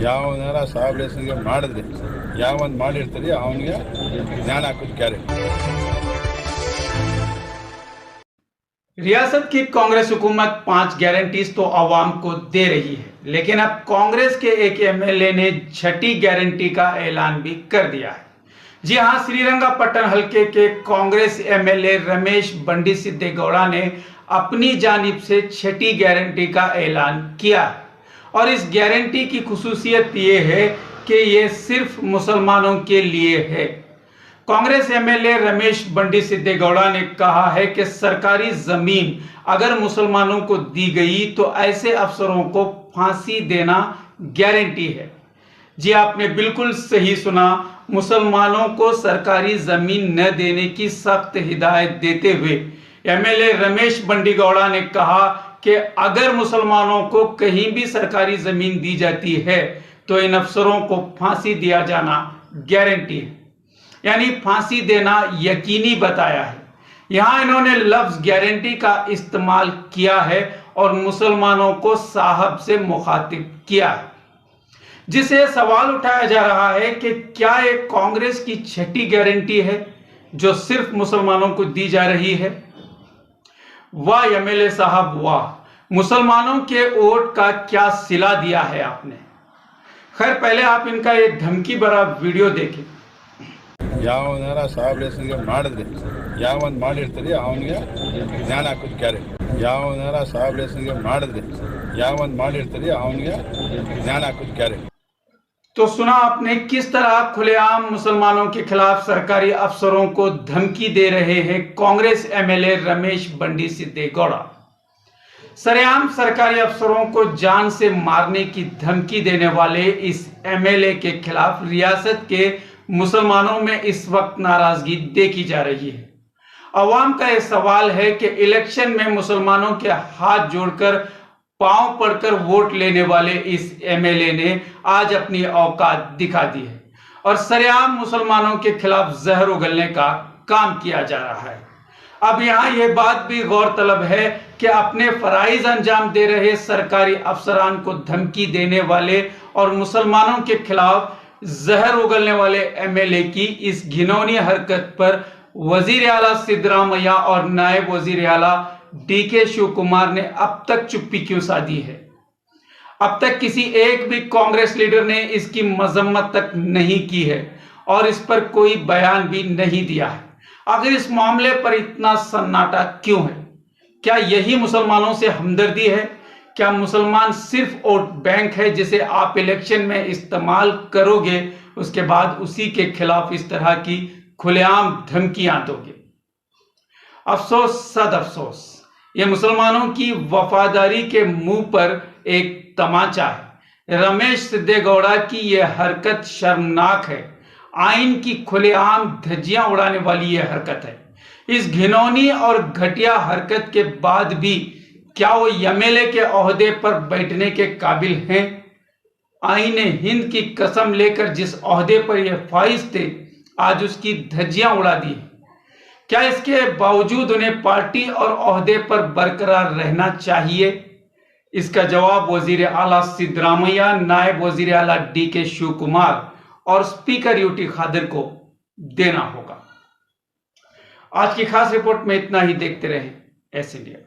ಯಾವನಾರ ಸಾಹೇಬ್ ಹೆಸರಿಗೆ ಮಾಡಿದ್ರೆ ಯಾವನ್ ಮಾಡಿರ್ತಾರೆ ಅವನಿಗೆ ಜ್ಞಾನ ಹಾಕೋದು ಗ್ಯಾರಂಟಿ। रियासत की कांग्रेस हुकूमत 5 गारंटीज तो आवाम को दे रही है, लेकिन अब कांग्रेस के एक एमएलए ने छठी गारंटी का ऐलान भी कर दिया है। जी हां, श्रीरंगपट्टन हल्के के कांग्रेस एमएलए रमेश बंडी सिद्धेगौड़ा ने अपनी जानिब से छठी गारंटी का ऐलान किया है। और इस गारंटी की खुसूसियत ये है कि ये सिर्फ मुसलमानों के लिए है। कांग्रेस एमएलए रमेश बंडी सिद्धेगौड़ा ने कहा है कि सरकारी जमीन अगर मुसलमानों को दी गई तो ऐसे अफसरों को फांसी देना गारंटी है। जी, आपने बिल्कुल सही सुना, मुसलमानों को सरकारी जमीन न देने की सख्त हिदायत देते हुए एमएलए रमेश बंडी गौड़ा ने कहा कि अगर मुसलमानों को कहीं भी सरकारी जमीन दी जाती है तो इन अफसरों को फांसी दिया जाना गारंटी है, यानी फांसी देना यकीनी बताया है। यहां इन्होंने लफ्ज गारंटी का इस्तेमाल किया है और मुसलमानों को साहब से मुखातिब किया है, जिसे सवाल उठाया जा रहा है कि क्या ये कांग्रेस की छठी गारंटी है जो सिर्फ मुसलमानों को दी जा रही है। वाह एमएलए साहब वाह, मुसलमानों के वोट का क्या सिला दिया है आपने। खैर, पहले आप इनका ये धमकी भरा वीडियो देखें। ಯಾವನಾರ ಸಾಹೇಬ್ ಹೆಸರಿಗೆ ಮಾಡಿದ್ರೆ ಯಾವನ್ ಮಾಡಿರ್ತಾರೆ ಅವನಿಗೆ ಜ್ಞಾನ ಹಾಕೋದು ಗ್ಯಾರಂಟಿ। ಯಾವನಾರ ಸಾಹೇಬ್ ಹೆಸರಿಗೆ ಮಾಡಿದ್ರೆ ಯಾವನ್ ಮಾಡಿರ್ತಾರೆ ಅವನಿಗೆ ಜ್ಞಾನ ಹಾಕೋದು ಗ್ಯಾರಂಟಿ। तो सुना आपने किस तरह खुलेआम मुसलमानों के खिलाफ सरकारी अफसरों को धमकी दे रहे हैं कांग्रेस एमएलए रमेश बंडी सिद्धेगौड़ा। सरेआम सरकारी अफसरों को जान से मारने की धमकी देने वाले इस एमएलए के खिलाफ रियासत के मुसलमानों में इस वक्त नाराजगी देखी जा रही है। अवाम का यह सवाल है कि इलेक्शन में मुसलमानों के हाथ जोड़कर पांव पड़कर वोट लेने वाले इस एमएलए ने आज अपनी औकात दिखा दी है और सरेआम मुसलमानों के खिलाफ जहर उगलने का काम किया जा रहा है। अब यहां यह बात भी गौरतलब है कि अपने फराइज अंजाम दे रहे सरकारी अफसरान को धमकी देने वाले और मुसलमानों के खिलाफ जहर उगलने वाले एमएलए की इस घिनौनी हरकत पर वजीर आला सिद्धरामैया और नायब वजीर आला डीके शिव कुमार ने अब तक चुप्पी क्यों साधी है। अब तक किसी एक भी कांग्रेस लीडर ने इसकी मजम्मत तक नहीं की है और इस पर कोई बयान भी नहीं दिया है। आखिर इस मामले पर इतना सन्नाटा क्यों है? क्या यही मुसलमानों से हमदर्दी है? क्या मुसलमान सिर्फ वोट बैंक है जिसे आप इलेक्शन में इस्तेमाल करोगे, उसके बाद उसी के खिलाफ इस तरह की खुलेआम धमकियां दोगे। अफसोस सद अफसोस, ये मुसलमानों की वफादारी के मुंह पर एक तमाचा है। रमेश सिद्धेगौड़ा की यह हरकत शर्मनाक है, आइन की खुलेआम धज्जियां उड़ाने वाली यह हरकत है। इस घिनौनी और घटिया हरकत के बाद भी क्या वो एमएलए के ओहदे पर बैठने के काबिल हैं? आईने हिंद की कसम लेकर जिस ओहदे पर ये फाइज थे, आज उसकी धज्जियां उड़ा दी। क्या इसके बावजूद उन्हें पार्टी और ओहदे पर बरकरार रहना चाहिए? इसका जवाब वजीर आला सिद्धरामैया, नायब वजीर आला डीके शिव कुमार और स्पीकर यूटी खादर को देना होगा। आज की खास रिपोर्ट में इतना ही। देखते रहें एस इंडिया।